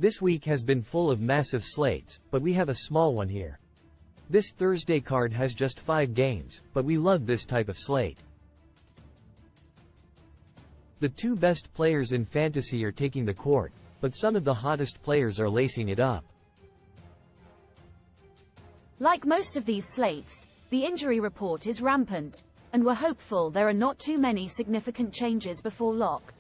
This week has been full of massive slates, but we have a small one here. This Thursday card has just 5 games, but we love this type of slate. The 2 best players in fantasy are taking the court, but some of the hottest players are lacing it up. Like most of these slates, the injury report is rampant, and we're hopeful there are not too many significant changes before lock.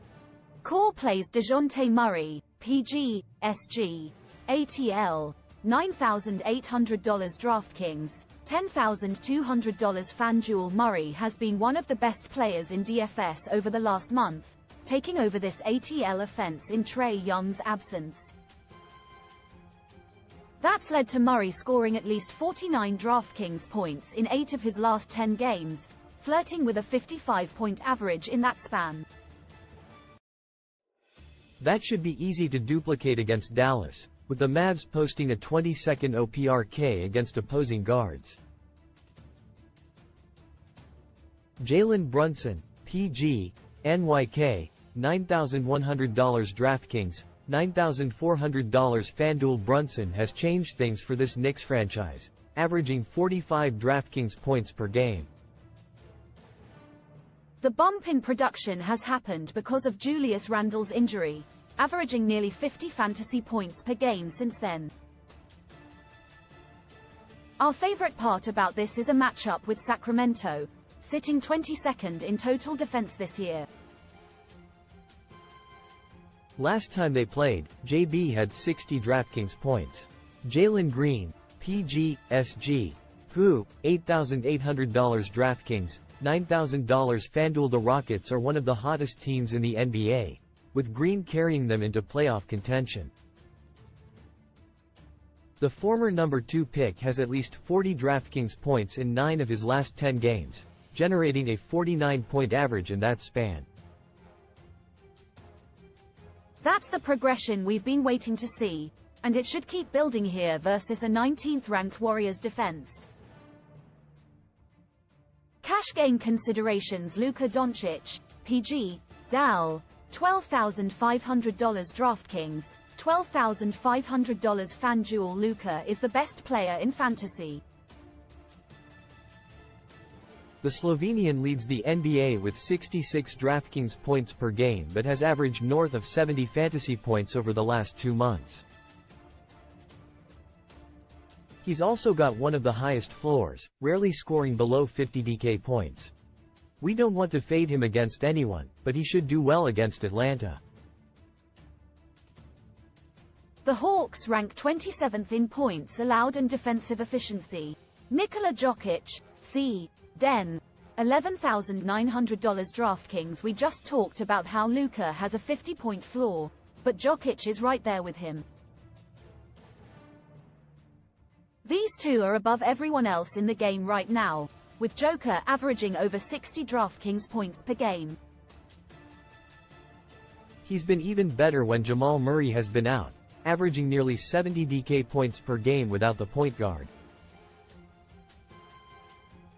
Core plays DeJounte Murray, PG, SG, ATL, $9,800 DraftKings, $10,200 FanDuel. Murray has been one of the best players in DFS over the last month, taking over this ATL offense in Trae Young's absence. That's led to Murray scoring at least 49 DraftKings points in 8 of his last 10 games, flirting with a 55-point average in that span. That should be easy to duplicate against Dallas, with the Mavs posting a 22nd OPRK against opposing guards. Jalen Brunson, PG, NYK, $9,100 DraftKings, $9,400 FanDuel. Brunson has changed things for this Knicks franchise, averaging 45 DraftKings points per game. The bump in production has happened because of Julius Randle's injury, averaging nearly 50 fantasy points per game since then. Our favorite part about this is a matchup with Sacramento, sitting 22nd in total defense this year. Last time they played, JB had 60 DraftKings points. Jalen Green, PG, SG, who, $8,800 DraftKings, $9,000 FanDuel. The Rockets are one of the hottest teams in the NBA, with Green carrying them into playoff contention. The former number 2 pick has at least 40 DraftKings points in 9 of his last 10 games, generating a 49-point average in that span. That's the progression we've been waiting to see, and it should keep building here versus a 19th-ranked Warriors defense. Cash game considerations: Luka Doncic, PG, DAL, $12,500 DraftKings, $12,500 FanDuel. Luka is the best player in fantasy. The Slovenian leads the NBA with 66 DraftKings points per game but has averaged north of 70 fantasy points over the last 2 months. He's also got one of the highest floors, rarely scoring below 50 DK points. We don't want to fade him against anyone, but he should do well against Atlanta. The Hawks rank 27th in points allowed and defensive efficiency. Nikola Jokic, C. Den, $11,900 DraftKings. We just talked about how Luka has a 50-point floor, but Jokic is right there with him. These two are above everyone else in the game right now, with Joker averaging over 60 DraftKings points per game. He's been even better when Jamal Murray has been out, averaging nearly 70 DK points per game without the point guard.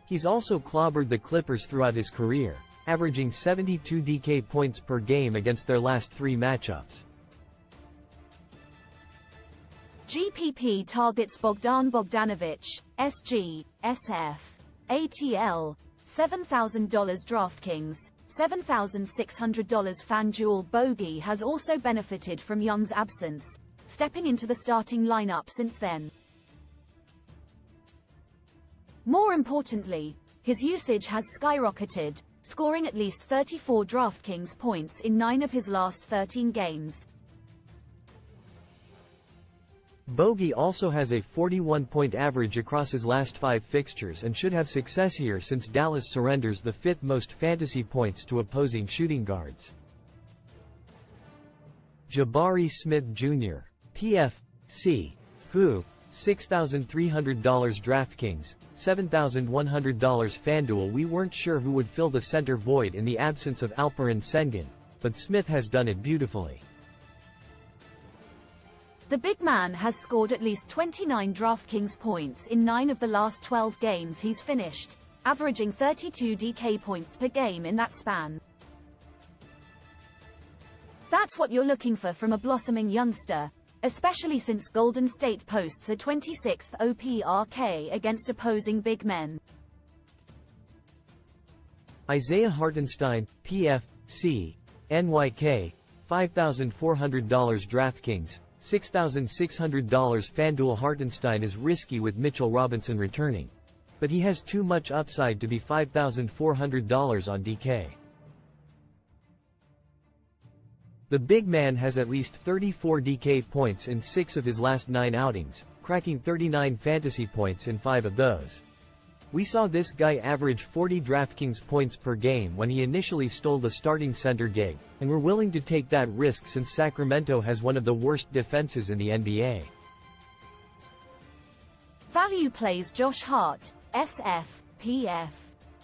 He's also clobbered the Clippers throughout his career, averaging 72 DK points per game against their last 3 matchups. GPP targets Bogdan Bogdanovic, SG, SF, ATL, $7,000 DraftKings, $7,600 FanDuel. Bogey has also benefited from Young's absence, stepping into the starting lineup since then. More importantly, his usage has skyrocketed, scoring at least 34 DraftKings points in 9 of his last 13 games. Bogey also has a 41-point average across his last 5 fixtures and should have success here since Dallas surrenders the 5th most fantasy points to opposing shooting guards. Jabari Smith Jr., PFC, who, $6,300 DraftKings, $7,100 FanDuel. We weren't sure who would fill the center void in the absence of Alperen Sengun, but Smith has done it beautifully. The big man has scored at least 29 DraftKings points in 9 of the last 12 games he's finished, averaging 32 DK points per game in that span. That's what you're looking for from a blossoming youngster, especially since Golden State posts a 26th OPRK against opposing big men. Isaiah Hartenstein, PFC, NYK, $5,400 DraftKings, $6,600 FanDuel. Hartenstein is risky with Mitchell Robinson returning, but he has too much upside to be $5,400 on DK. The big man has at least 34 DK points in 6 of his last 9 outings, cracking 39 fantasy points in 5 of those. We saw this guy average 40 DraftKings points per game when he initially stole the starting center gig, and we're willing to take that risk since Sacramento has one of the worst defenses in the NBA. Value plays Josh Hart, SF, PF,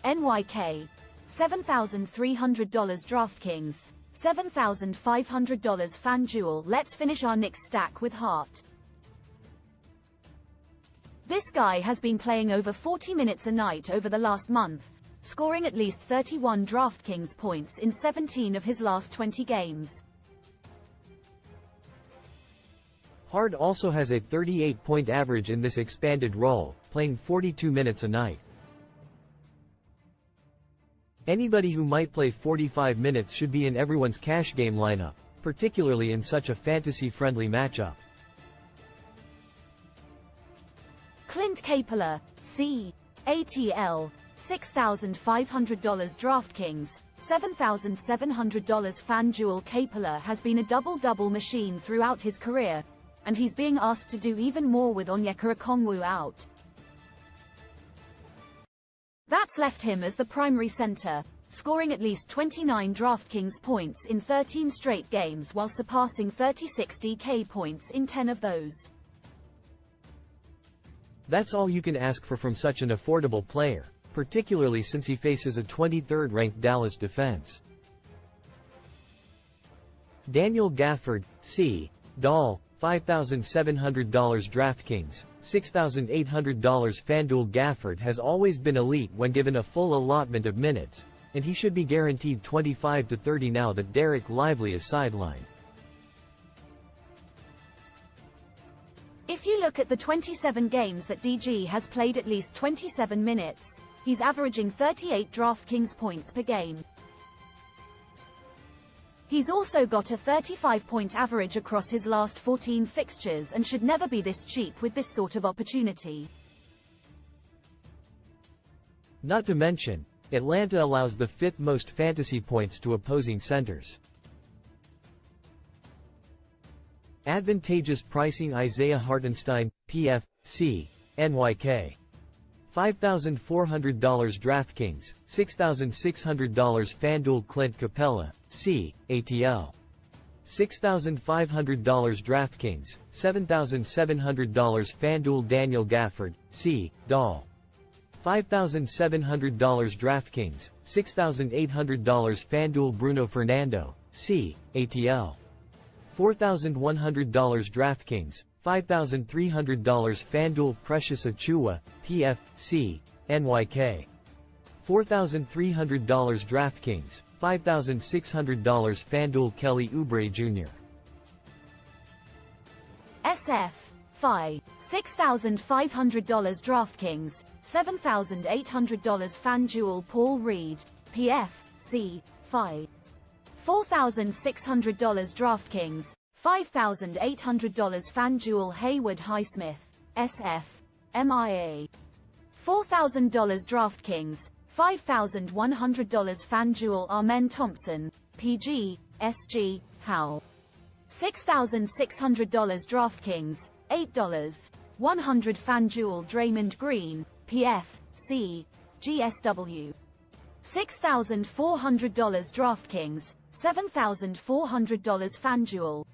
NYK, $7,300 DraftKings, $7,500 FanDuel. Let's finish our Knicks stack with Hart. This guy has been playing over 40 minutes a night over the last month, scoring at least 31 DraftKings points in 17 of his last 20 games. Hart also has a 38-point average in this expanded role, playing 42 minutes a night. Anybody who might play 45 minutes should be in everyone's cash game lineup, particularly in such a fantasy-friendly matchup. Clint Capela, C.A.T.L., $6,500 DraftKings, $7,700 FanDuel. Capela has been a double-double machine throughout his career, and he's being asked to do even more with Onyeka Okongwu out. That's left him as the primary center, scoring at least 29 DraftKings points in 13 straight games while surpassing 36 DK points in 10 of those. That's all you can ask for from such an affordable player, particularly since he faces a 23rd-ranked Dallas defense. Daniel Gafford, C. Dahl, $5,700 DraftKings, $6,800 FanDuel. Gafford has always been elite when given a full allotment of minutes, and he should be guaranteed 25 to 30 now that Derek Lively is sidelined. If you look at the 27 games that DG has played at least 27 minutes, he's averaging 38 DraftKings points per game. He's also got a 35-point average across his last 14 fixtures and should never be this cheap with this sort of opportunity. Not to mention, Atlanta allows the 5th most fantasy points to opposing centers. Advantageous pricing. Isaiah Hartenstein, PFC, NYK, $5,400 DraftKings, $6,600 FanDuel. Clint Capela, C.A.T.L., $6,500 DraftKings, $7,700 FanDuel. Daniel Gafford, C. Dahl, $5,700 DraftKings, $6,800 FanDuel. Bruno Fernando, C.A.T.L., $4,100 DraftKings, $5,300 FanDuel. Precious Achiuwa, PFC, NYK, $4,300 DraftKings, $5,600 FanDuel. Kelly Oubre Jr., SF, Phi, $6,500 DraftKings, $7,800 FanDuel. Paul Reed, PF, C. Phi, $4,600 DraftKings, $5,800 FanDuel. Haywood Highsmith, SF, MIA, $4,000 DraftKings, $5,100 FanDuel. Amen Thompson, PG, SG, Howe, $6,600 DraftKings, $8, $100 FanDuel. Draymond Green, PF, C, GSW, $6,400 DraftKings, $7,400 FanDuel.